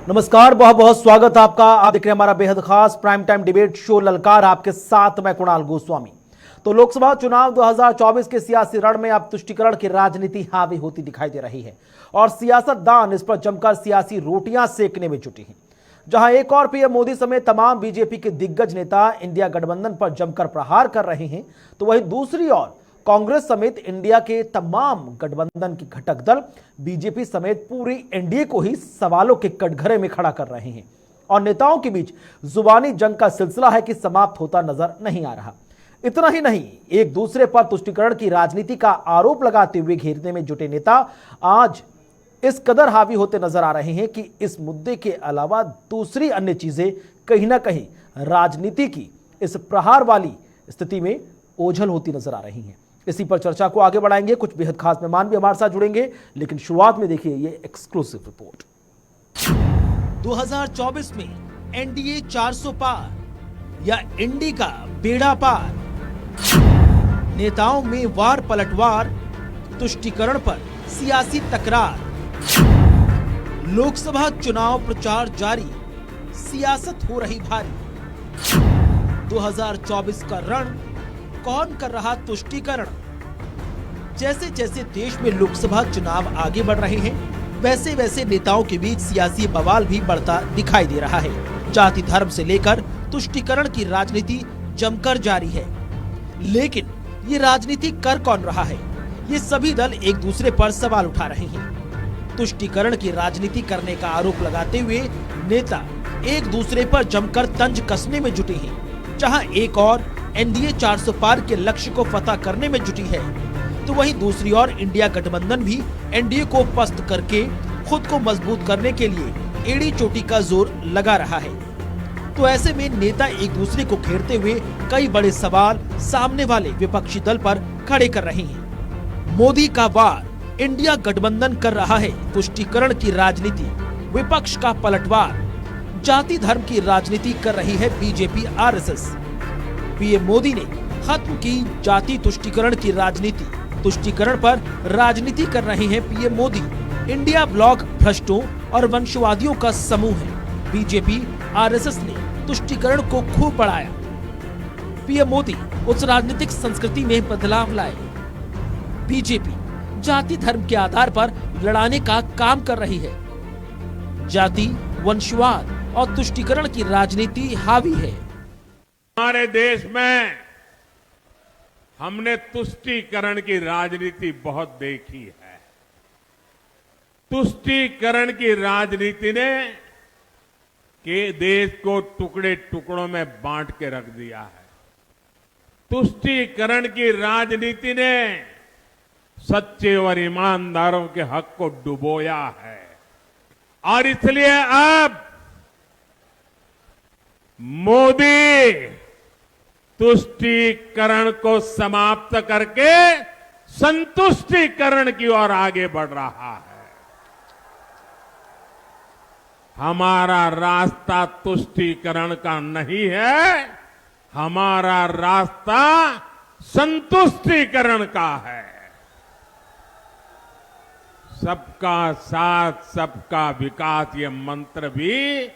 नमस्कार, बहुत बहुत स्वागत आपका। आप देख रहे हैं हमारा बेहद खास प्राइम टाइम डिबेट शो ललकार। आपके साथ मैं कुणाल गोस्वामी। तो लोकसभा चुनाव 2024 के सियासी रण में अब तुष्टीकरण की राजनीति हावी होती दिखाई दे रही है और सियासतदान इस पर जमकर सियासी रोटियां सेकने में जुटी हैं। जहां एक और पीएम मोदी समेत तमाम बीजेपी के दिग्गज नेता इंडिया गठबंधन पर जमकर प्रहार कर रहे हैं, तो वहीं दूसरी ओर कांग्रेस समेत इंडिया के तमाम गठबंधन के घटक दल बीजेपी समेत पूरी एनडीए को ही सवालों के कटघरे में खड़ा कर रहे हैं और नेताओं के बीच जुबानी जंग का सिलसिला है कि समाप्त होता नजर नहीं आ रहा। इतना ही नहीं, एक दूसरे पर तुष्टीकरण की राजनीति का आरोप लगाते हुए घेरने में जुटे नेता आज इस कदर हावी होते नजर आ रहे हैं कि इस मुद्दे के अलावा दूसरी अन्य चीजें कहीं ना कहीं राजनीति की इस प्रहार वाली स्थिति में ओझल होती नजर आ रही हैं। इसी पर चर्चा को आगे बढ़ाएंगे। कुछ बेहद खास मेहमान भी हमारे साथ जुड़ेंगे, लेकिन शुरुआत में देखिए ये एक्सक्लूसिव रिपोर्ट। 2024 में एनडीए 400 पार या इंडी का बेड़ा पार, नेताओं में वार पलटवार, तुष्टीकरण पर सियासी तकरार, लोकसभा चुनाव प्रचार जारी, सियासत हो रही भारी। 2024 का रण कौन कर रहा तुष्टीकरण? जैसे जैसे देश में लोकसभा चुनाव आगे बढ़ रहे हैं, वैसे वैसे नेताओं के बीच सियासी बवाल भी बढ़ता दिखाई दे रहा है। जाति धर्म से लेकर तुष्टीकरण की राजनीति जमकर जारी है, लेकिन ये राजनीति कर कौन रहा है? ये सभी दल एक दूसरे पर सवाल उठा रहे हैं। तुष्टीकरण की राजनीति करने का आरोप लगाते हुए नेता एक दूसरे पर जमकर तंज कसने में जुटे हैं। जहां एक और एनडीए 400 पार के लक्ष्य को फतह करने में जुटी है, तो वहीं दूसरी ओर इंडिया गठबंधन भी एनडीए को पस्त करके खुद को मजबूत करने के लिए एड़ी चोटी का जोर लगा रहा है। तो ऐसे में नेता एक दूसरे को घेरते हुए कई बड़े सवाल सामने वाले विपक्षी दल पर खड़े कर रहे हैं। मोदी का वार, इंडिया गठबंधन कर रहा है तुष्टीकरण की राजनीति, विपक्ष का पलटवार, जाति धर्म की राजनीति कर रही है बीजेपी आरएसएस। पीएम मोदी ने खत्म की जाति तुष्टीकरण की राजनीति, तुष्टीकरण पर राजनीति कर रहे हैं पीएम मोदी। इंडिया ब्लॉक भ्रष्टों और वंशवादियों का समूह है। बीजेपी आरएसएस ने तुष्टीकरण को खूब बढ़ाया। पीएम मोदी उस राजनीतिक संस्कृति में बदलाव लाए। बीजेपी जाति धर्म के आधार पर लड़ाने का काम कर रही है। जाति, वंशवाद और तुष्टीकरण की राजनीति हावी है। हमारे देश में हमने तुष्टीकरण की राजनीति बहुत देखी है। तुष्टीकरण की राजनीति ने के देश को टुकड़े टुकड़ों में बांट के रख दिया है। तुष्टीकरण की राजनीति ने सच्चे और ईमानदारों के हक को डुबोया है और इसलिए अब मोदी तुष्टीकरण को समाप्त करके संतुष्टीकरण की ओर आगे बढ़ रहा है। हमारा रास्ता तुष्टीकरण का नहीं है, हमारा रास्ता संतुष्टीकरण का है। सबका साथ, सबका विकास, ये मंत्र भी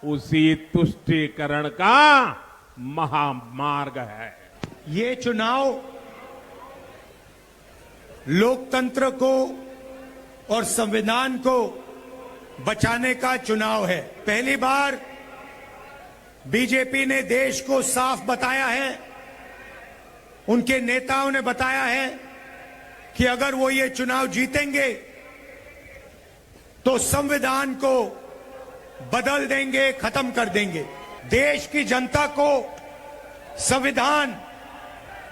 उसी तुष्टीकरण का महामार्ग है। ये चुनाव लोकतंत्र को और संविधान को बचाने का चुनाव है। पहली बार बीजेपी ने देश को साफ बताया है, उनके नेताओं ने बताया है कि अगर वो ये चुनाव जीतेंगे तो संविधान को बदल देंगे, खत्म कर देंगे। देश की जनता को संविधान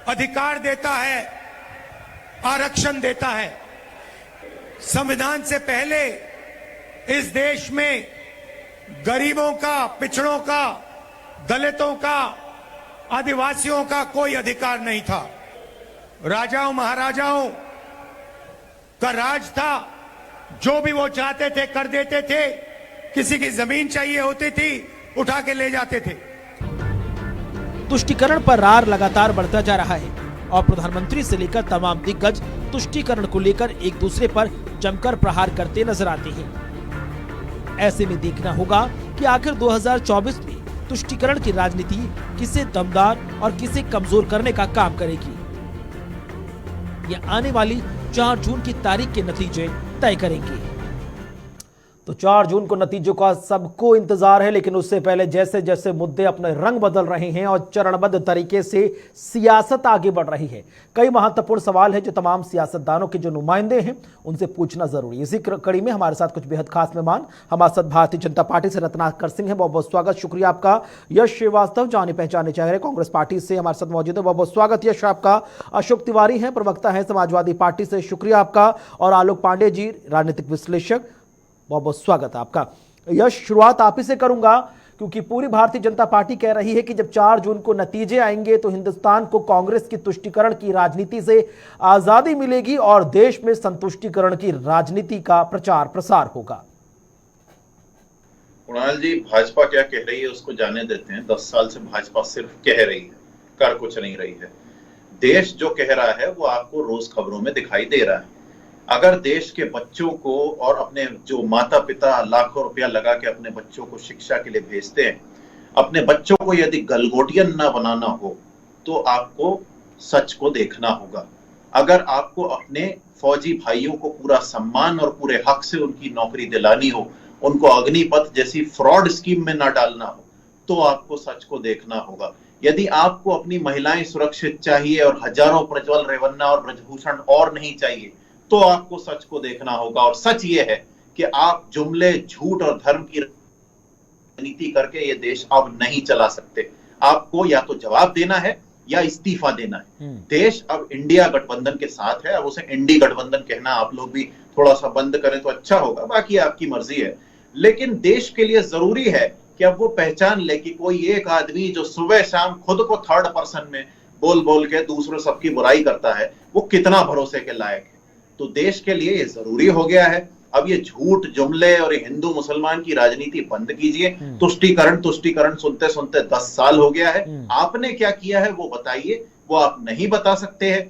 अधिकार देता है, आरक्षण देता है। संविधान से पहले इस देश में गरीबों का, पिछड़ों का, दलितों का, आदिवासियों का कोई अधिकार नहीं था। राजाओं महाराजाओं का राज था, जो भी वो चाहते थे कर देते थे। किसी की जमीन चाहिए होती थी, उठा के ले जाते थे। तुष्टीकरण पर रार लगातार बढ़ता जा रहा है और प्रधानमंत्री से लेकर तमाम दिग्गज तुष्टीकरण को लेकर एक दूसरे पर जमकर प्रहार करते नजर आते हैं। ऐसे में देखना होगा कि आखिर 2024 में तुष्टीकरण की राजनीति किसे दमदार और किसे कमजोर करने का काम करेगी। यह आने वाली 4 जून की तारीख के नतीजे तय करेंगे। तो 4 जून को नतीजों का सबको इंतजार है, लेकिन उससे पहले जैसे जैसे मुद्दे अपने रंग बदल रहे हैं और चरणबद्ध तरीके से सियासत आगे बढ़ रही है, कई महत्वपूर्ण सवाल है जो तमाम सियासतदानों के जो नुमाइंदे हैं उनसे पूछना जरूरी है। इसी कड़ी में हमारे साथ कुछ बेहद खास मेहमान हमारे साथ भारतीय जनता पार्टी से रत्नाकर सिंह है, बहुत बहुत स्वागत, शुक्रिया आपका। यश श्रीवास्तव जाने पहचाने चेहरे कांग्रेस पार्टी से हमारे साथ मौजूद है, बहुत बहुत स्वागत यश आपका। अशोक तिवारी है, प्रवक्ता है समाजवादी पार्टी से, शुक्रिया आपका। और आलोक पांडे जी, राजनीतिक विश्लेषक, बहुत बहुत स्वागत है आपका। यश, शुरुआत आप ही से करूंगा क्योंकि पूरी भारतीय जनता पार्टी कह रही है कि जब 4 जून को नतीजे आएंगे तो हिंदुस्तान को कांग्रेस की तुष्टीकरण की राजनीति से आजादी मिलेगी और देश में संतुष्टीकरण की राजनीति का प्रचार प्रसार होगा। कुणाल जी, भाजपा क्या कह रही है उसको जाने देते हैं। 10 साल से भाजपा सिर्फ कह रही है, कर कुछ नहीं रही है। देश जो कह रहा है वो आपको रोज खबरों में दिखाई दे रहा है। अगर देश के बच्चों को और अपने जो माता पिता लाखों रुपया लगा के अपने बच्चों को शिक्षा के लिए भेजते हैं, अपने बच्चों को यदि गलगोटियन ना बनाना हो तो आपको सच को देखना होगा। अगर आपको अपने फौजी भाइयों को पूरा सम्मान और पूरे हक से उनकी नौकरी दिलानी हो, उनको अग्निपथ जैसी फ्रॉड स्कीम में ना डालना हो, तो आपको सच को देखना होगा। यदि आपको अपनी महिलाएं सुरक्षित चाहिए और हजारों प्रज्वल रेवन्ना और ब्रजभूषण और नहीं चाहिए, तो आपको सच को देखना होगा। और सच ये है कि आप जुमले, झूठ और धर्म की राजनीति करके ये देश अब नहीं चला सकते। आपको या तो जवाब देना है या इस्तीफा देना है। देश अब इंडिया गठबंधन के साथ है। अब उसे इंडी गठबंधन कहना आप लोग भी थोड़ा सा बंद करें तो अच्छा होगा, बाकी आपकी मर्जी है। लेकिन देश के लिए जरूरी है कि अब वो पहचान ले कि कोई एक आदमी जो सुबह शाम खुद को थर्ड पर्सन में बोल बोल के दूसरों सबकी बुराई करता है, वो कितना भरोसे के लायक है। तो देश के लिए ये जरूरी हो गया है। अब ये झूठ, जुमले और ये हिंदू मुसलमान की राजनीति बंद कीजिए। तुष्टीकरण सुनते सुनते 10 साल हो गया है। आपने क्या किया है वो बताइए, वो आप नहीं बता सकते हैं।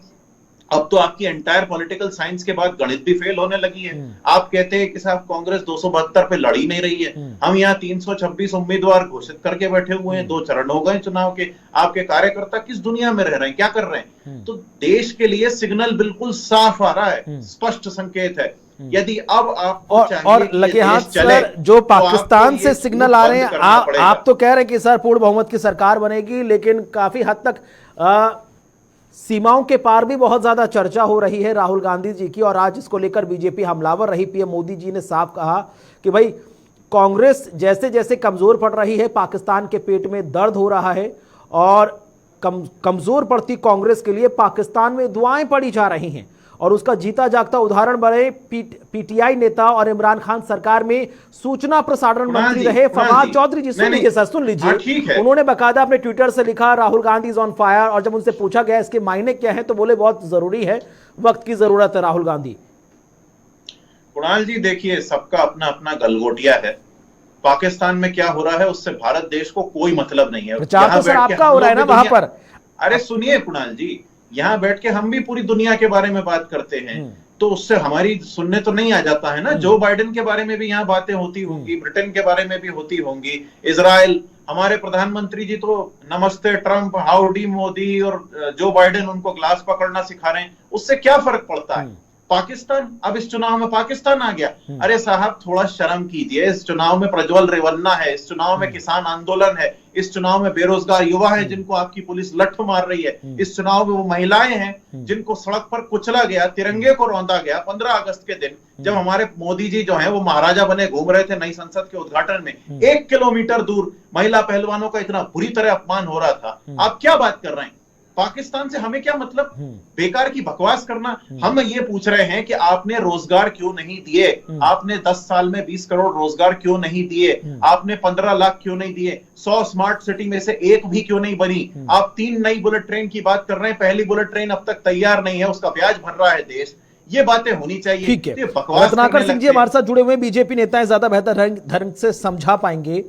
अब तो आपकी एंटायर पॉलिटिकल साइंस के बाद गणित भी फेल होने लगी है। आप कहते हैं कि साहब कांग्रेस 272 पे लड़ ही नहीं रही है, हम यहाँ 326 उम्मीदवार घोषित करके बैठे हुए हैं, 2 चरण हो गए चुनाव के। आपके कार्यकर्ता किस दुनिया में रह रहे हैं, क्या कर रहे हैं? तो देश के लिए सिग्नल बिल्कुल साफ आ रहा है, स्पष्ट संकेत है। यदि अब आप और लगे हाथ सर जो पाकिस्तान से सिग्नल आ रहे हैं, आप तो कह रहे हैं कि सर पूर्ण बहुमत की सरकार बनेगी, लेकिन काफी हद तक सीमाओं के पार भी बहुत ज्यादा चर्चा हो रही है राहुल गांधी जी की, और आज इसको लेकर बीजेपी हमलावर रही। पीएम मोदी जी ने साफ कहा कि भाई कांग्रेस जैसे जैसे कमजोर पड़ रही है, पाकिस्तान के पेट में दर्द हो रहा है और कमजोर पड़ती कांग्रेस के लिए पाकिस्तान में दुआएं पड़ी जा रही हैं। और उसका जीता जागता उदाहरण बने पीटीआई नेता और इमरान खान सरकार में सूचना प्रसारण मंत्री रहे फवाद चौधरी जी। सुन लीजिए सर, सुन लीजिए, उन्होंने बकायदा अपने ट्विटर से लिखा Rahul Gandhi is on fire, और जब उनसे पूछा गया इसके मायने क्या है तो बोले बहुत जरूरी है, वक्त की जरूरत है राहुल गांधी। कुणाल जी देखिए, सबका अपना अपना गलगोटिया है। पाकिस्तान में क्या हो रहा है उससे भारत देश को कोई मतलब नहीं है। प्रचार तो सर आपका हो रहा है ना वहां पर। अरे सुनिए कुणाल जी, यहाँ बैठ के हम भी पूरी दुनिया के बारे में बात करते हैं, तो उससे हमारी सुनने तो नहीं आ जाता है ना। जो बाइडेन के बारे में भी यहाँ बातें होती होंगी, ब्रिटेन के बारे में भी होती होंगी, इजराइल, हमारे प्रधानमंत्री जी तो नमस्ते ट्रंप, हाउडी मोदी, और जो बाइडेन उनको ग्लास पकड़ना सिखा रहे हैं। उससे क्या फर्क पड़ता है? पाकिस्तान, अब इस चुनाव में पाकिस्तान आ गया। अरे साहब थोड़ा शर्म कीजिए। इस चुनाव में प्रज्वल रेवन्ना है, इस चुनाव में किसान आंदोलन है, इस चुनाव में बेरोजगार युवा है जिनको आपकी पुलिस लठ मार रही है, इस चुनाव में वो महिलाएं हैं जिनको सड़क पर कुचला गया, तिरंगे को रौंदा गया 15 अगस्त के दिन, जब हमारे मोदी जी जो है वो महाराजा बने घूम रहे थे नई संसद के उद्घाटन में। 1 किलोमीटर दूर महिला पहलवानों का इतना बुरी तरह अपमान हो रहा था। आप क्या बात कर रहे हैं? पाकिस्तान से हमें क्या मतलब? बेकार की बकवास करना। हम ये पूछ रहे हैं कि आपने रोजगार क्यों नहीं दिए? आपने 10 साल में 20 करोड़ रोजगार क्यों नहीं दिए? आपने 15 लाख क्यों नहीं दिए? 100 स्मार्ट सिटी में से एक भी क्यों नहीं बनी? आप 3 नई बुलेट ट्रेन की बात कर रहे हैं, पहली बुलेट ट्रेन अब तक तैयार नहीं है, उसका ब्याज भर रहा है देश। ये बातें होनी चाहिए। ठीक है, रत्नाकर सिंह जी हमारे साथ जुड़े हुए बीजेपी नेता हैं, ज्यादा बेहतर ढंग से समझा पाएंगे।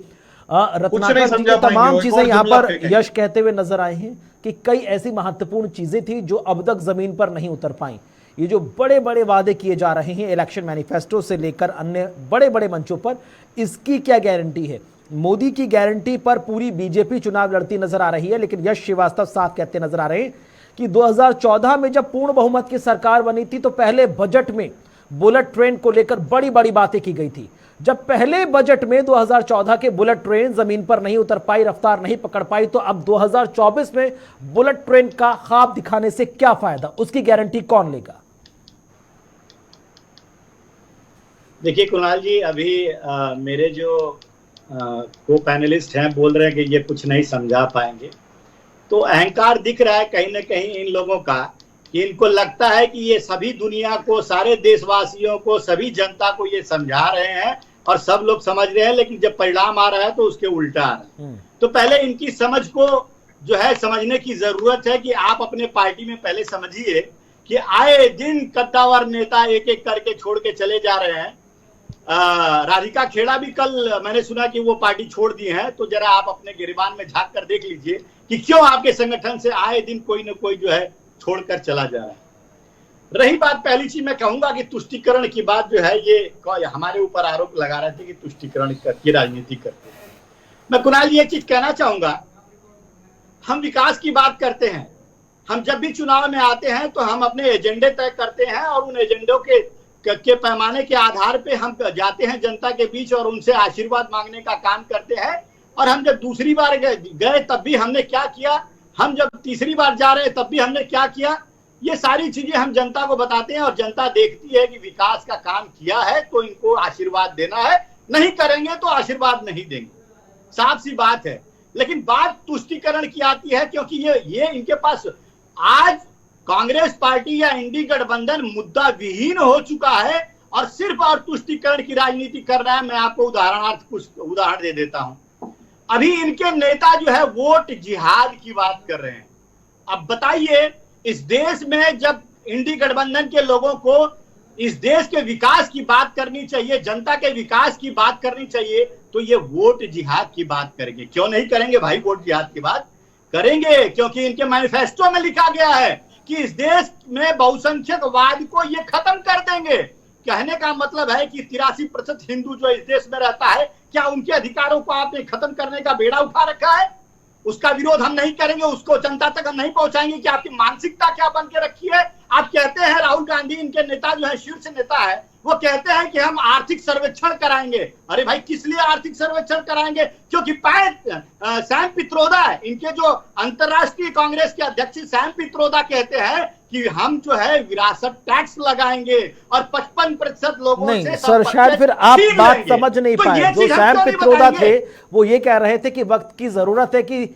रत्नाकर सिंह जी तमाम चीजें यहाँ पर यश कहते हुए नजर आए हैं कि कई ऐसी महत्वपूर्ण चीजें थी जो अब तक जमीन पर नहीं उतर पाई। ये जो बड़े बड़े वादे किए जा रहे हैं इलेक्शन मैनिफेस्टो से लेकर अन्य बड़े बड़े मंचों पर, इसकी क्या गारंटी है? मोदी की गारंटी पर पूरी बीजेपी चुनाव लड़ती नजर आ रही है, लेकिन यश श्रीवास्तव साफ कहते नजर आ रहे हैं कि 2014 में जब पूर्ण बहुमत की सरकार बनी थी तो पहले बजट में बुलेट ट्रेन को लेकर बड़ी बड़ी बातें की गई थी। जब पहले बजट में 2014 के बुलेट ट्रेन जमीन पर नहीं उतर पाई, रफ्तार नहीं पकड़ पाई, तो अब 2024 में बुलेट ट्रेन का ख्वाब दिखाने से क्या फायदा? उसकी गारंटी कौन लेगा? देखिए कुणाल जी, अभी मेरे जो को पैनलिस्ट हैं बोल रहे हैं कि ये कुछ नहीं समझा पाएंगे, तो अहंकार दिख रहा है कहीं ना कहीं इन लोगों का कि इनको लगता है कि ये सभी दुनिया को, सारे देशवासियों को, सभी जनता को ये समझा रहे हैं और सब लोग समझ रहे हैं, लेकिन जब परिणाम आ रहा है तो उसके उल्टा आ रहा है। तो पहले इनकी समझ को जो है समझने की जरूरत है कि आप अपने पार्टी में पहले समझिए कि आए दिन कद्दावर नेता एक एक करके छोड़ के चले जा रहे हैं। राधिका खेड़ा भी कल मैंने सुना कि वो पार्टी छोड़ दी है, तो जरा आप अपने गिरबान में झांक कर देख लीजिए कि क्यों आपके संगठन से आए दिन कोई न कोई जो है छोड़कर चला जा रहा है। रही बात, पहली चीज मैं कहूंगा कि तुष्टीकरण की बात जो है, ये हमारे ऊपर आरोप लगा रहे थे कि तुष्टीकरण की राजनीति करते हैं। मैं कुणाल जी एक चीज कहना चाहूंगा, हम विकास की बात करते हैं, हम जब भी चुनाव में आते हैं तो हम अपने एजेंडे तय करते हैं और उन एजेंडों के पैमाने के आधार पे हम जाते हैं जनता के बीच और उनसे आशीर्वाद मांगने का काम करते हैं। और हम जब दूसरी बार गए तब भी हमने क्या किया, हम जब तीसरी बार जा रहे हैं तब भी हमने क्या किया, ये सारी चीजें हम जनता को बताते हैं और जनता देखती है कि विकास का काम किया है तो इनको आशीर्वाद देना है, नहीं करेंगे तो आशीर्वाद नहीं देंगे, साफ सी बात है। लेकिन बात तुष्टीकरण की आती है, क्योंकि ये इनके पास आज कांग्रेस पार्टी या इंडी गठबंधन मुद्दा विहीन हो चुका है और सिर्फ और तुष्टीकरण की राजनीति कर रहा है। मैं आपको कुछ उदाहरण दे देता हूं। अभी इनके नेता जो है वोट जिहाद की बात कर रहे हैं। अब बताइए, इस देश में जब इंडी गठबंधन के लोगों को इस देश के विकास की बात करनी चाहिए, जनता के विकास की बात करनी चाहिए, तो ये वोट जिहाद की बात करेंगे। क्यों नहीं करेंगे भाई? वोट जिहाद की बात करेंगे, क्योंकि इनके मैनिफेस्टो में लिखा गया है कि इस देश में बहुसंख्यकवाद को ये खत्म कर देंगे। कहने का मतलब है कि 83% हिंदू जो इस देश में रहता है, क्या उनके अधिकारों को आपने खत्म करने का बेड़ा उठा रखा है? उसका विरोध हम नहीं करेंगे, उसको जनता तक हम नहीं पहुंचाएंगे कि आपकी मानसिकता क्या बन के रखी है। आप कहते हैं, राहुल गांधी इनके नेता जो है, शीर्ष नेता है, वो कहते हैं कि हम आर्थिक सर्वेक्षण कराएंगे। अरे भाई, किस लिए आर्थिक सर्वेक्षण कराएंगे? क्योंकि सैम पित्रोदा, इनके जो अंतरराष्ट्रीय कांग्रेस के अध्यक्ष सैम पित्रोदा कहते हैं कि हम जो है विरासत टैक्स लगाएंगे और 55% लोगों नहीं से सर, शायद फिर आप बात समझ नहीं पाए। जो सैम पित्रोदा थे वो ये कह रहे थे कि वक्त की जरूरत है कि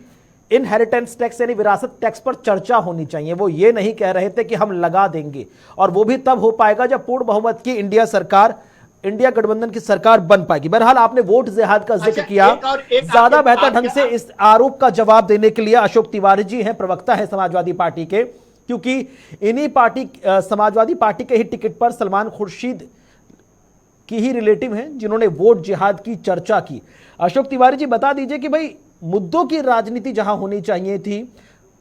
इनहेरिटेंस टैक्स यानी विरासत टैक्स पर चर्चा होनी चाहिए। वो ये नहीं कह रहे थे कि हम लगा देंगे, और वो भी तब हो पाएगा जब पूर्ण बहुमत की इंडिया गठबंधन की सरकार बन पाएगी। बहरहाल आपने वोट जिहाद का जिक्र किया, ज्यादा बेहतर ढंग से इस आरोप का जवाब देने के लिए अशोक तिवारी जी हैं, प्रवक्ता है समाजवादी पार्टी के, क्योंकि इन्हीं समाजवादी पार्टी के ही टिकट पर सलमान खुर्शीद की ही रिलेटिव हैं जिन्होंने वोट जिहाद की चर्चा की। अशोक तिवारी जी, बता दीजिए कि भाई मुद्दों की राजनीति जहां होनी चाहिए थी,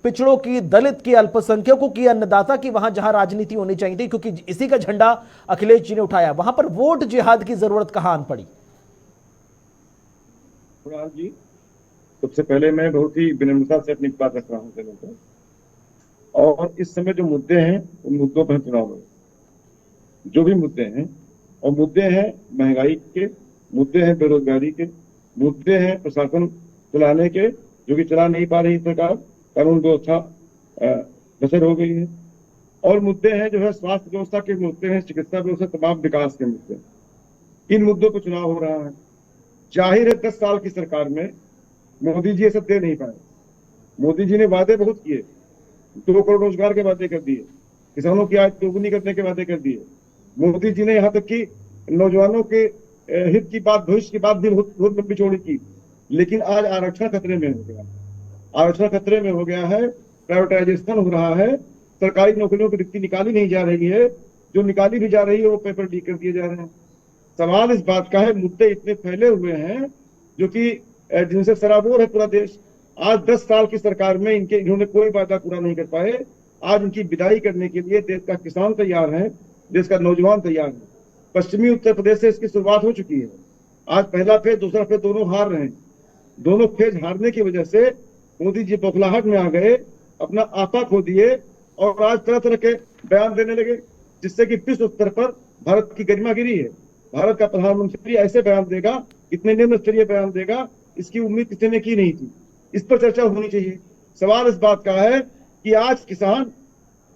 पिछड़ों की, दलित की, अल्पसंख्यकों की, अन्नदाता की, वहां जहां राजनीति होनी चाहिए थी, क्योंकि इसी का झंडा अखिलेश जी ने उठाया, वहां पर वोट जिहाद की जरूरत कहां आन पड़ी? जी, सबसे पहले मैं बहुत ही विनम्रता से अपनी बात रख रहा हूँ और इस समय जो मुद्दे हैं उन मुद्दों पर चुनाव में जो भी मुद्दे हैं, और मुद्दे हैं महंगाई के, मुद्दे हैं बेरोजगारी के, मुद्दे हैं प्रशासन चलाने के, जो कि चला नहीं पा रही सरकार, कानून व्यवस्था बसर हो गई है, और मुद्दे हैं जो है स्वास्थ्य व्यवस्था के मुद्दे हैं, चिकित्सा व्यवस्था, तमाम विकास के मुद्दे। इन मुद्दों पर चुनाव हो रहा है। जाहिर है 10 साल की सरकार में मोदी जी ये सब दे नहीं पाए। मोदी जी ने वादे बहुत किए, 2 करोड़ रोजगार के वादे कर दिए, किसानों की आय दोगुनी करने के वादे कर दिए। मोदी जी ने यहाँ तक कि नौजवानों के हित की बात, भविष्य की बात भी बहुत लंबी चौड़ी की। लेकिन आज आरक्षण खतरे में हो गया, आरक्षण खतरे में हो गया है, प्राइवेटाइजेशन हो रहा है, सरकारी नौकरियों की रिक्ति निकाली नहीं जा रही है, जो निकाली भी जा रही है वो पेपर लीक कर दिए जा रहे हैं। सवाल इस बात का है, मुद्दे इतने फैले हुए हैं जो कि जिनसे सराबोर है पूरा देश। आज 10 साल की सरकार में इन्होंने कोई वादा पूरा नहीं कर पाए, आज उनकी विदाई करने के लिए देश का किसान तैयार है, देश का नौजवान तैयार है। पश्चिमी उत्तर प्रदेश से इसकी शुरुआत हो चुकी है। आज पहला फेज, दूसरा फेज दोनों हार रहे हैं। दोनों फेज हारने की वजह से मोदी जी बौखलाहट में आ गए, अपना आपा खो दिए और आज तरह तरह के बयान देने लगे, जिससे कि विश्व स्तर पर भारत की गरिमा गिरी है। भारत का प्रधानमंत्री ऐसे बयान देगा, इतने निम्न स्तरीय बयान देगा, इसकी उम्मीद किसी ने की नहीं थी। इस पर चर्चा होनी चाहिए। सवाल इस बात का है कि आज किसान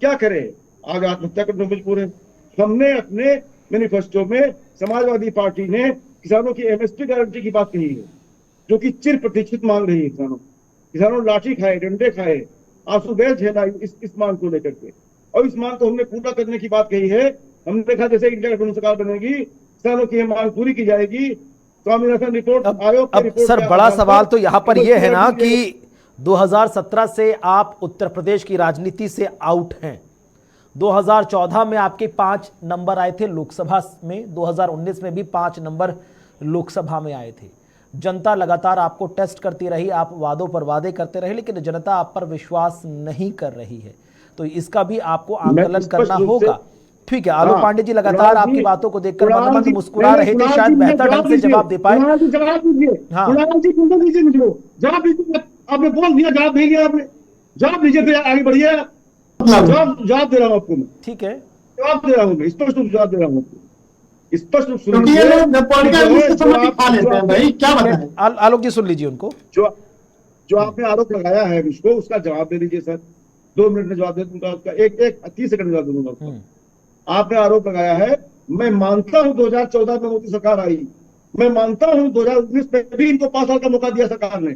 क्या करे, आज आत्महत्या करने मजबूर है। हमने अपने मैनिफेस्टो में समाजवादी पार्टी ने किसानों की एमएसपी गारंटी की बात कही है, जो कि चिर प्रतीक्षित मांग रही है। किसानों लाठी खाए, डंडे खाए, आंसू गैस झेला इस मांग को लेकर के, और इस मांग को हमने पूरा करने की बात कही है। हमने कहा जैसे इंडिया गठबंधन सरकार बनेगी, किसानों की मांग पूरी की जाएगी। स्वामीनाथन रिपोर्ट आयोग की रिपोर्ट। सर, बड़ा सवाल तो यहाँ पर यह है ना कि 2017 से आप उत्तर प्रदेश की राजनीति से आउट हैं। 2014 में आपके 5 नंबर आए थे लोकसभा में, 2019 में भी 5 नंबर लोकसभा में आए थे। जनता लगातार आपको टेस्ट करती रही, आप वादों पर वादे करते रहे, लेकिन जनता आप पर विश्वास नहीं कर रही है। तो इसका भी आपको आंकलन करना होगा। ठीक है, आलोक पांडे जी लगातार आपकी बातों को देखकर मन मन मुस्कुरा रहे थे, शायद बेहतर ढंग से जवाब दे पाए। जवाब दीजिए, जवाब दीजिए। आपने बोल दिया, जवाब दीजिए, आपने जवाब दीजिए, फिर आगे बढ़िए। जवाब दे रहा हूँ आपको मैं। ठीक है, जवाब दे रहा हूँ मैं, स्पष्ट रूप से जवाब दे रहा हूँ आपको, स्पष्ट रूप से। आलोक जी सुन लीजिए उनको। जो आपने आरोप लगाया है मुझको, उसका जवाब दे दीजिए सर। 2 मिनट में जवाब दे दूंगा उसका, एक 30 सेकंड जवाब दूंगा उसका। आपने आरोप लगाया है, मैं मानता हूं 2014 में मोदी सरकार आई, मैं मानता हूं 2019 में भी इनको 5 साल का मौका दिया सरकार ने,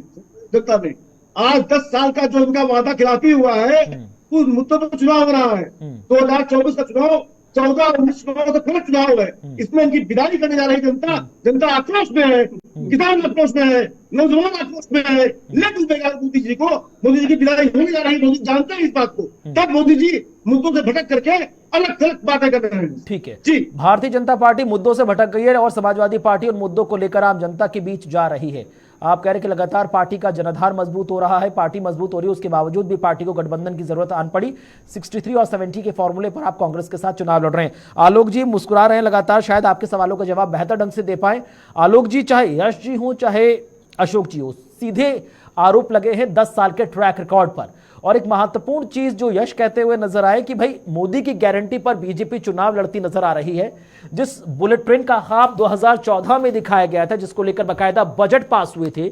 जनता ने। आज 10 साल का जो इनका वादा खिलाफी हुआ है, उस मुद्दों पर चुनाव हो रहा है। 2024 का चुनाव 14-19 चुनाव तो गलत चुनाव है। इसमें इनकी विदाई करने जा रही जनता। जनता आक्रोश में है, किसान आक्रोश में है, नौजवान आक्रोश में है। लेकिन मोदी जी को, मोदी जी की विदाई होने जा रही है। मोदी जानते हैं इस बात को, तब मोदी जी मुद्दों से भटक करके अलग थलग बातें कर रहे हैं। ठीक है जी, भारतीय जनता पार्टी मुद्दों से भटक गई है और समाजवादी पार्टी उन मुद्दों को लेकर आम जनता के बीच जा रही है। आप कह रहे हैं कि लगातार पार्टी का जनाधार मजबूत हो रहा है, पार्टी मजबूत हो रही है, उसके बावजूद भी पार्टी को गठबंधन की जरूरत आन पड़ी। 63 और 70 के फॉर्मूले पर आप कांग्रेस के साथ चुनाव लड़ रहे हैं। आलोक जी मुस्कुरा रहे हैं लगातार, शायद आपके सवालों का जवाब बेहतर ढंग से दे पाए। आलोक जी, चाहे यश जी हो चाहे अशोक जी हो, सीधे आरोप लगे हैं 10 साल के ट्रैक रिकॉर्ड पर। और एक महत्वपूर्ण चीज जो यश कहते हुए नजर आए कि भाई मोदी की गारंटी पर बीजेपी चुनाव लड़ती नजर आ रही है। जिस बुलेट ट्रेन का ख्वाब 2014 में दिखाया गया था, जिसको लेकर बाकायदा बजट पास हुए थे,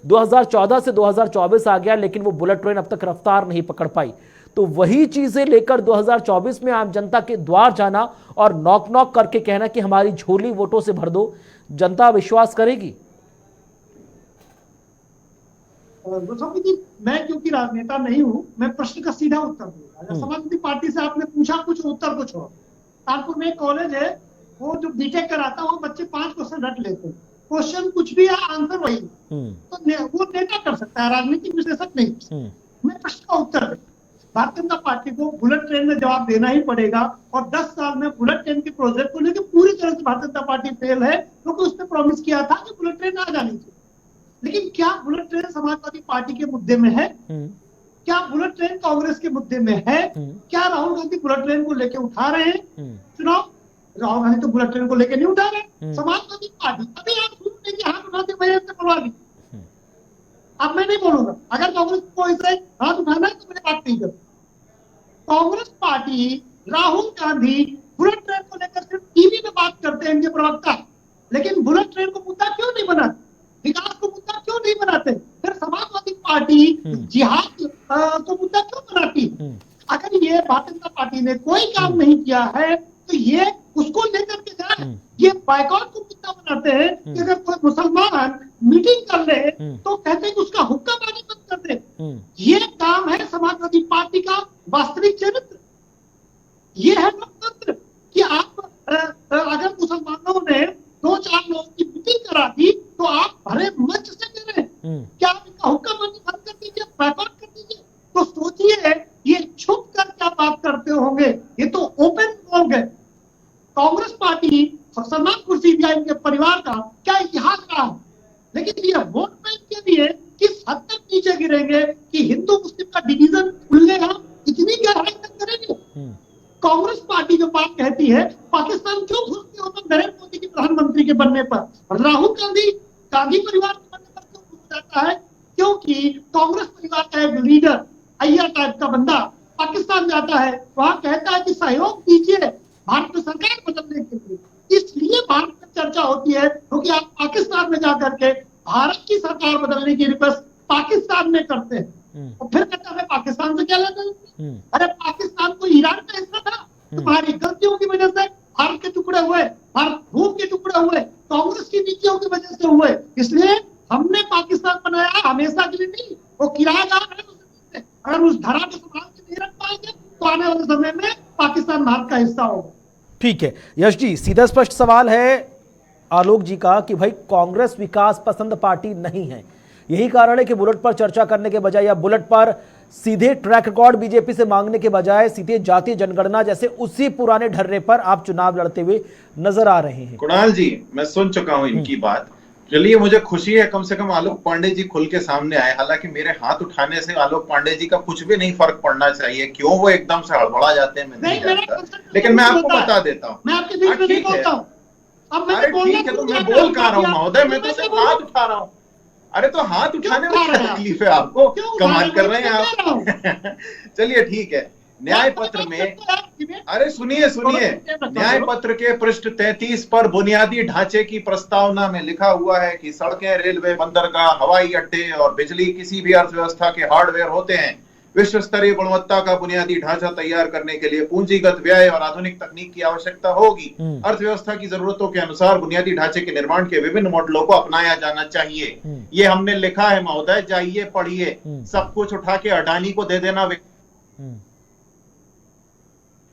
2014 से 2024 आ गया, लेकिन वो बुलेट ट्रेन अब तक रफ्तार नहीं पकड़ पाई। तो वही चीजें लेकर 2024 में आम जनता के द्वार जाना और नॉक नॉक करके कहना कि हमारी झोली वोटों से भर दो, जनता विश्वास करेगी? गोस्वामी जी, मैं क्योंकि राजनेता नहीं हूं, मैं प्रश्न का सीधा उत्तर दूंगा। समाजवादी पार्टी से आपने पूछा कुछ, उत्तर कुछ और। कानपुर में एक कॉलेज है, वो जो बीटेक कराता है, वो बच्चे 5 क्वेश्चन रट लेते हैं। क्वेश्चन कुछ भी है, आंसर वही। तो वो नेता कर सकता है, राजनीतिक विश्लेषक नहीं। मैं प्रश्न का उत्तर दूं, भारतीय जनता पार्टी को बुलेट ट्रेन में जवाब देना ही पड़ेगा। और 10 साल में बुलेट ट्रेन के प्रोजेक्ट को लेकर पूरी तरह से भारतीय जनता पार्टी फेल है, क्योंकि उसने प्रॉमिस किया था कि बुलेट ट्रेन आ जानी चाहिए। लेकिन क्या बुलेट ट्रेन समाजवादी पार्टी के मुद्दे में है? क्या बुलेट ट्रेन कांग्रेस के मुद्दे में है? क्या राहुल गांधी बुलेट ट्रेन को लेकर उठा रहे हैं चुनाव? राहुल गांधी तो बुलेट ट्रेन को लेकर नहीं उठा रहे। समाजवादी पार्टी अभी आप शुरू नहीं कि हाथ उठाते वजह से बोलवा दी। अब मैं नहीं बोलूंगा, अगर कांग्रेस को इसे हाथ उठाना है तो मुझे बात नहीं कर। Congress party, Rahul Gandhi bullet train को लेकर सिर्फ टीवी में बात करते हैं इनके प्रवक्ता, लेकिन बुलेट ट्रेन को मुद्दा क्यों नहीं बनाते, विकास को मुद्दा क्यों नहीं बनाते? फिर समाजवादी पार्टी जिहाद को मुद्दा क्यों बनाती? अगर ये भारतीय जनता पार्टी ने कोई काम नहीं किया है तो ये उसको लेकर के जाए। ये बाइकआउट को मुद्दा बनाते हैं कि अगर कोई मुसलमान मीटिंग कर ले तो कहते हैं कि उसका हुक्का पानी बंद कर दे। ये काम है समाजवादी पार्टी का वास्तविक चरित्र। ये है लोकतंत्र कि आप अगर मुसलमानों ने 2-4 लोगों की मीटिंग करा दी तो आप भरे मंच से करें, क्या आप इनका हुक्का पानी बंद कर दीजिए, बाइकआउट कर दीजिए? तो सोचिए ये छुप कर क्या बात करते होंगे, ये तो ओपन बोल गए। कांग्रेस पार्टी सलमान खुर्शीद या इनके परिवार का क्या इतिहास रहा है, लेकिन ये वोट बैंक के लिए किस हद तक नीचे गिरेंगे कि हिंदू मुस्लिम का डिवीजन खुलेगा, इतनी गहराई तक कांग्रेस पार्टी जो बात कहती है पाकिस्तान क्यों घुसती हो तो नरेंद्र मोदी के प्रधानमंत्री के बनने पर, राहुल गांधी परिवार के बनने पर क्यों घुस जाता है? क्योंकि कांग्रेस परिवार का एक लीडर अय्यर टाइप का बंदा पाकिस्तान जाता है, वहां कहता है कि सहयोग दीजिए भारत में सरकार बदलने के लिए। इसलिए भारत में चर्चा होती है क्योंकि आप पाकिस्तान में जाकर के भारत की सरकार बदलने की रिक्वेस्ट पाकिस्तान में करते हैं और फिर कहते हैं पाकिस्तान से क्या लेना है? अरे पाकिस्तान को ईरान का हिस्सा था, तुम्हारी गलतियों की वजह से भारत के टुकड़े हुए, भारत भूमि के टुकड़े हुए, कांग्रेस की नीतियों की वजह से हुए। इसलिए हमने पाकिस्तान बनाया हमेशा के लिए नहीं, वो किराएदार है। अगर उस धरा को संभाल के नहीं रख पाएंगे तो आने वाले समय में पाकिस्तान भारत का हिस्सा होगा। ठीक है यश जी, सीधा स्पष्ट सवाल है आलोक जी का कि भाई कांग्रेस विकास पसंद पार्टी नहीं है, यही कारण है कि बुलेट पर चर्चा करने के बजाय या बुलेट पर सीधे ट्रैक रिकॉर्ड बीजेपी से मांगने के बजाय सीधे जातीय जनगणना जैसे उसी पुराने ढर्रे पर आप चुनाव लड़ते हुए नजर आ रहे हैं। कुणाल जी, मैं सुन चुका हूं इनकी बात। चलिए, मुझे खुशी है कम से कम आलोक पांडे जी खुल के सामने आए। हालांकि मेरे हाथ उठाने से आलोक पांडे जी का कुछ भी नहीं फर्क पड़ना चाहिए, क्यों वो एकदम से हड़बड़ा जाते हैं मैं नहीं जानता, लेकिन मैं आपको बता देता हूँ। मैं आपके बीच में नहीं बोलता हूँ। अब मैं ठीक है, तो मैं बोल कहा रहा हूँ महोदय, मैं तो सिर्फ हाथ उठा रहा हूँ। अरे तो हाथ उठाने में क्या तकलीफ है आपको? कमाल कर रहे हैं आप। चलिए ठीक है, न्याय पत्र में, अरे सुनिए, न्याय पत्र के पृष्ठ 33 पर बुनियादी ढांचे की प्रस्तावना में लिखा हुआ है कि सड़कें, रेलवे, बंदरगाह, हवाई अड्डे और बिजली किसी भी अर्थव्यवस्था के हार्डवेयर होते हैं। विश्व स्तरीय गुणवत्ता का बुनियादी ढांचा तैयार करने के लिए पूंजीगत व्यय और आधुनिक तकनीक की आवश्यकता होगी। अर्थव्यवस्था की जरूरतों के अनुसार बुनियादी ढांचे के निर्माण के विभिन्न मॉडलों को अपनाया जाना चाहिए। ये हमने लिखा है महोदय, जाइए पढ़िए। सब कुछ उठा के अडानी को दे देना,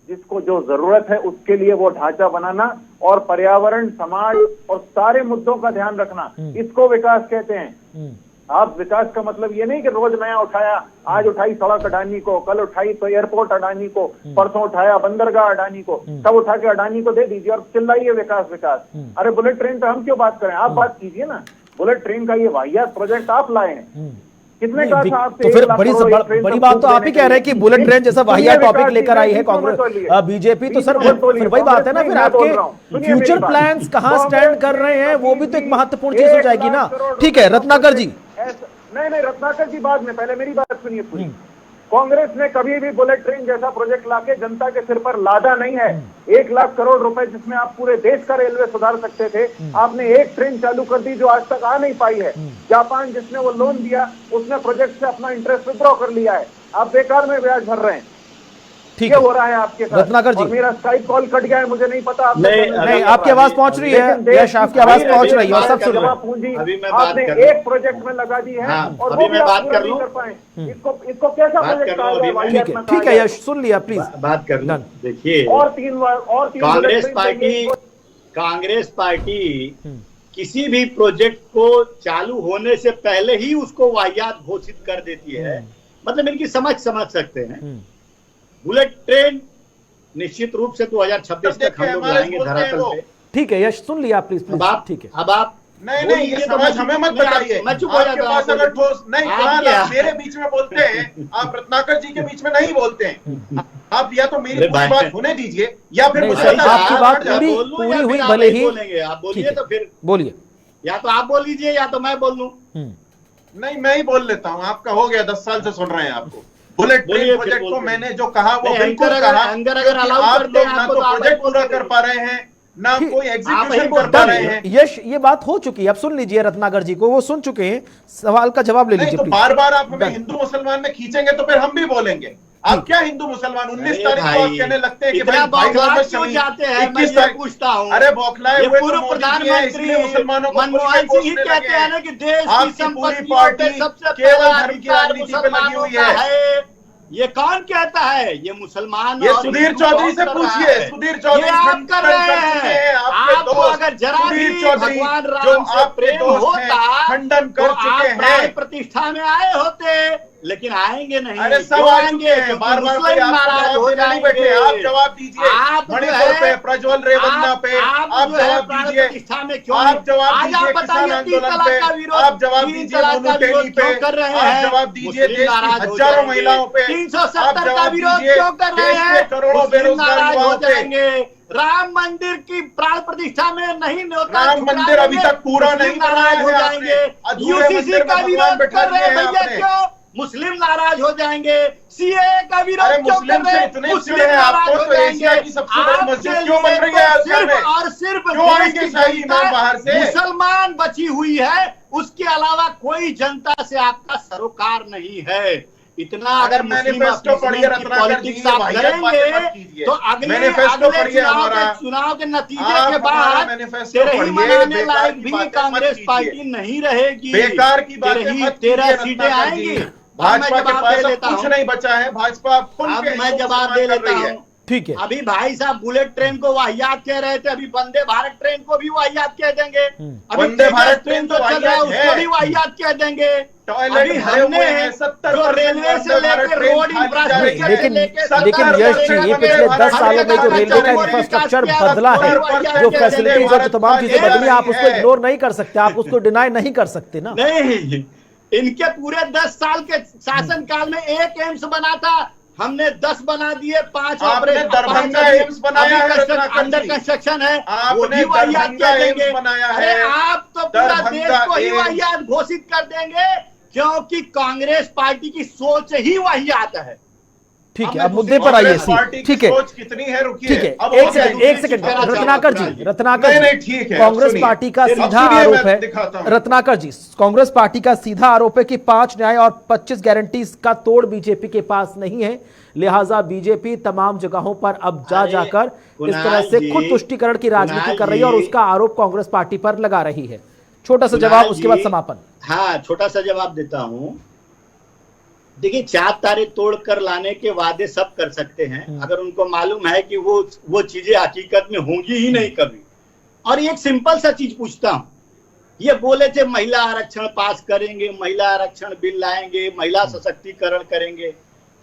जिसको जो जरूरत है उसके लिए वो ढांचा बनाना और पर्यावरण, समाज और सारे मुद्दों का ध्यान रखना, इसको विकास कहते हैं। आप विकास का मतलब ये नहीं कि रोज नया उठाया, आज उठाई सड़क अडानी को, कल उठाई तो एयरपोर्ट अडानी को, परसों उठाया बंदरगाह अडानी को, सब उठा के अडानी को दे दीजिए और चिल्लाइए विकास विकास। अरे बुलेट ट्रेन पे हम क्यों बात करें? आप बात कीजिए ना। बुलेट ट्रेन का ये वाहियात प्रोजेक्ट आप लाए हैं, कितने का था आपसे? तो फिर बड़ी बात तो आप ही कह रहे हैं कि बुलेट ट्रेन जैसा वाहियात टॉपिक लेकर आई है कांग्रेस बीजेपी, तो सर फिर वही बात है ना, फिर आपके फ्यूचर प्लान्स कहां स्टैंड कर रहे हैं वो भी तो एक महत्वपूर्ण चीज हो जाएगी ना। ठीक है रत्नाकर जी। नहीं, रत्नाकर जी बाद में, पहले मेरी बात सुनिए पूरी। कांग्रेस ने कभी भी बुलेट ट्रेन जैसा प्रोजेक्ट लाके जनता के सिर पर लादा नहीं है। 1 लाख करोड़ रुपए जिसमें आप पूरे देश का रेलवे सुधार सकते थे, आपने एक ट्रेन चालू कर दी जो आज तक आ नहीं पाई है। जापान जिसने वो लोन दिया उसने प्रोजेक्ट से अपना इंटरेस्ट विड्रॉ कर लिया है, आप बेकार में ब्याज भर रहे हैं। ठीक हो रहा है आपके साथ। रत्नाकर जी, मेरा स्काइप कॉल कट गया है, मुझे नहीं पता। नहीं आपकी आवाज पहुंच रही है, यश आपकी आवाज पहुंच रही है और सब सुन रहे हैं। पूंजी आपने एक प्रोजेक्ट में लगा दी है और वो भी आप पूरा नहीं कर पाए। इसको कैसा प्रोजेक्ट कहा? ठीक है यश, सुन लिया, प्लीज बात कर लो। देखिए, और तीन कांग्रेस पार्टी किसी भी प्रोजेक्ट को चालू होने से पहले ही उसको वाहियात घोषित कर देती है। मतलब इनकी समझ सकते हैं। बुलेट ट्रेन निश्चित रूप से 2026 तक हम लोग लाएंगे धरातल पे। ठीक है यश, सुन लिया प्लीज। अब आप, ठीक है, अब आप नहीं ये समझ हमें मत बताइए। मैं चुप हो जाता हूं। अगर ठोस नहीं, मेरे बीच में बोलते हैं आप, रत्नाकर जी के बीच में नहीं बोलते हैं आप। या तो मेरी पूरी बात होने दीजिए या फिर आपकी बात पूरी हुई भले ही बोलेंगे। आप बोलिए तो फिर बोलिए, या तो आप बोल लीजिए या तो मैं बोल लूं। नहीं, मैं ही बोल लेता हूँ। आपका हो गया, 10 साल से सुन रहे हैं आपको। बुलेट ट्रेन प्रोजेक्ट को मैंने जो कहा वो बिल्कुल कहा। आप लोग ना तो प्रोजेक्ट पूरा कर पा रहे हैं, ना कोई एग्जीक्यूशन कर पा रहे हैं। यश, ये बात हो चुकी है, अब सुन लीजिए रत्नाकर जी को, वो सुन चुके हैं, सवाल का जवाब ले लीजिए। तो बार बार आप हमें हिंदू मुसलमान में खींचेंगे तो फिर हम भी बोलेंगे। आप क्या हिंदू मुसलमान 19 तारीख को आप कहने लगते हैं कि भाई जाते हैं? मैं ये पूछता हूँ। अरे बौखलाए हुए पूर्व प्रधानमंत्री मुसलमानों को मनमोहन सिंह ही कहते हैं ना कि देश की संपत्तियों पे सबसे केवल धर्म की राजनीति पे लगी हुई है। ये कौन कहता है? ये मुसलमान। ये सुधीर चौधरी से पूछिए। सुधीर चौधरी आप कर रहे हैं। आपको अगर जरा भी भगवान राम से प्रेम होता खंडन कर तो चुके आप प्राण प्रतिष्ठा में आए होते, लेकिन आएंगे नहीं। अरे सब क्यों आ आएंगे? चुके हैं, क्योंकि बार बार मुस्लिम नाराज हो नहीं बैठे। जाएंगे। आप जवाब दीजिए, आप जो मणिपुर है- पे, प्रज्वल रेवन्ना पे आप जो है जवाब प्राण दीजिए, प्रतिष्ठा में क्यों आप जवाब आज दीजिए, आप किसान बताइए 3 आंदोलन तलाक पे का विरोध, आप जवाब 3 दीजिए, तलाक का मोनू विरोध टेली क्यों पे कर रहे आप हैं? जवाब दीजिए, मुस्लिम देश की नाराज हो हजारों जाएंगे। महिलाओं पे 370 आप का जवाब विरोध दीजिए, क्यों कर रहे देश हैं? के करोड़ों मुस्लिम बेरोजगार नाराज हो युवाओं पे। जाएंगे। राम मंदिर की प्राण प्रतिष्ठा में नहीं न्योता राम मंदिर अभी तक पूरा नहीं बनाया हो है जाएंगे। आपने। अधूरे यूसीसी मंदिर का में भगवान विरोध बैठा कर रहे दिए हैं हैं भैया, आपने। क्यों? मुस्लिम नाराज हो जाएंगे। सीएए का विरोध अरे क्यों कर मुस्लिम रहे से हैं? इतने मुस्लिम चिढ़े हैं नाराज आपको हो तो एशिया जाएंगे। की सबसे बड़ी मस्जिद क्यों बन रही है तो अयोध्या सिर्फ में? और सिर्फ क्यों देश आएंगे की शाही जनता इमाम बाहर से? मुसलमान बची हुई है, उसके अलावा कोई जनता से आपका सरोकार नहीं है। इतना अगर मैनिफेस्टो पढ़िए रत्नाकर जी, पॉलिटिक्स आप वाहियात बातें मत कीजिए। करेंगे तो अगले मैनिफेस्टो पढ़िए हमारा, चुनाव के नतीजे आप के हमारा बाद मैनिफेस्टो तेरे ही पढ़िए, मनाने बेकार लायक की भी बातें मत कांग्रेस कीजिए। पार्टी नहीं रहेगी। बेकार की बातें मत कीजिए 13 सीटें रत्नाकर आएंगी। जी। अब मैं भाजपा के जवाब पास दे अब देता कुछ हूं। नहीं बचा है, भाजपा अब खुल अब के मैं हिंदुओं को जवाब दे सम्मान कर देता रही है। हूं। ठीक है। अभी भाई साहब बुलेट ट्रेन को वाहियात कह रहे थे, अभी वंदे भारत ट्रेन को भी वाहियात कह देंगे। अभी वंदे भारत तेजस ट्रेन जो तो चल रहा है वाहियात उसको है। भी वाहियात कह देंगे। टॉयलेट अभी भरे हमने हुए हैं, 70% जो रेलवे से वंदे भारत लेकर ट्रेन रोड खाली जा इंफ्रास्ट्रक्चर रही है। लेकिन लेकर लेकिन यश जी, ये पिछले 10 सालों में जो रेलवे का इंफ्रास्ट्रक्चर बदला है, जो फैसिलिटीज और जो तमाम चीजें बदली, आप उसको इग्नोर नहीं कर सकते, आप उसको डिनाई नहीं कर सकते ना। नहीं, इनके पूरे 10 साल के शासनकाल में एक एम्स बना था, हमने 10 बना दिए, 5 आपने दरभंगा एम्स बनाया है रत्नाकर अंडर जी। कंस्ट्रक्शन है, वो आपने भी वाहियात दरभंगा कह देंगे। एम्स बनाया अरे है। आप तो पूरा देश दरभंगा को ही एम्स। वाहियात घोषित कर देंगे, क्योंकि कांग्रेस पार्टी की सोच ही वाहियात है। ठीक है, अब अब मैं मुद्दे पर दूसरी आइए। पार्टी की ठीक है, सोच कितनी है, रुकिए। ठीक है, अब एक हो सेकंड, जाएगी। एक सेकंड। कहना रत्नाकर जी, चाहूंगा। रत्नाकर नहीं, जी, नहीं, ठीक है, कांग्रेस सुनिए। पार्टी का अब सीधा सुनिए, आरोप मैं है, दिखाता हूं। रत्नाकर जी, कांग्रेस पार्टी का सीधा आरोप है कि 5 न्याय और 25 गारंटीज का तोड़ बीजेपी के पास नहीं है, लिहाजा बीजेपी तमाम जगहों पर अब जाकर इस तरह से खुद तुष्टीकरण की राजनीति कर रही है और उसका आरोप कांग्रेस पार्टी पर लगा रही है। छोटा सा जवाब, उसके बाद समापन। हाँ, छोटा सा जवाब देता हूं। देखिए, 4 तारे तोड़ कर लाने के वादे सब कर सकते हैं, अगर उनको मालूम है कि वो चीजें हकीकत में होंगी ही नहीं कभी। और एक सिंपल सा चीज पूछता हूं, ये बोले थे महिला आरक्षण पास करेंगे, महिला आरक्षण बिल लाएंगे, महिला सशक्तिकरण करेंगे,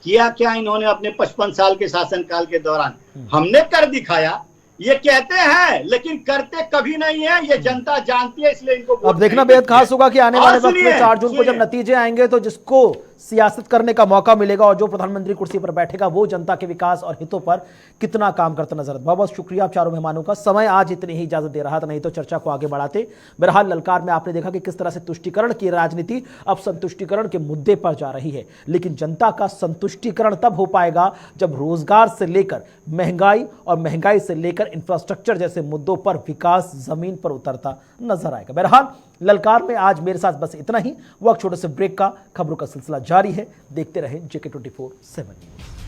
किया क्या इन्होंने अपने 55 साल के शासनकाल के दौरान? हमने कर दिखाया। ये कहते हैं लेकिन करते कभी नहीं है, ये जनता जानती है, इसलिए इनको अब देखना बेहद खास होगा कि आने वाले वक्त में 4 जून को जब सुनिए। नतीजे आएंगे तो जिसको सियासत करने का मौका मिलेगा और जो प्रधानमंत्री कुर्सी पर बैठेगा वो जनता के विकास और हितों पर कितना काम करता नजर। बहुत बहुत शुक्रिया आप चारों मेहमानों का। समय आज इतनी ही इजाजत दे रहा था, नहीं तो चर्चा को आगे बढ़ाते। बहरहाल ललकार में आपने देखा कि किस तरह से तुष्टीकरण की राजनीति अब संतुष्टीकरण के मुद्दे पर जा रही है, लेकिन जनता का संतुष्टीकरण तब हो पाएगा जब रोजगार से लेकर महंगाई और महंगाई से लेकर इंफ्रास्ट्रक्चर जैसे मुद्दों पर विकास जमीन पर उतरता नजर आएगा। बहरहाल ललकार में आज मेरे साथ बस इतना ही। वक्त छोटे से ब्रेक का, खबरों का सिलसिला जारी है। देखते रहें JK24/7 न्यूज़।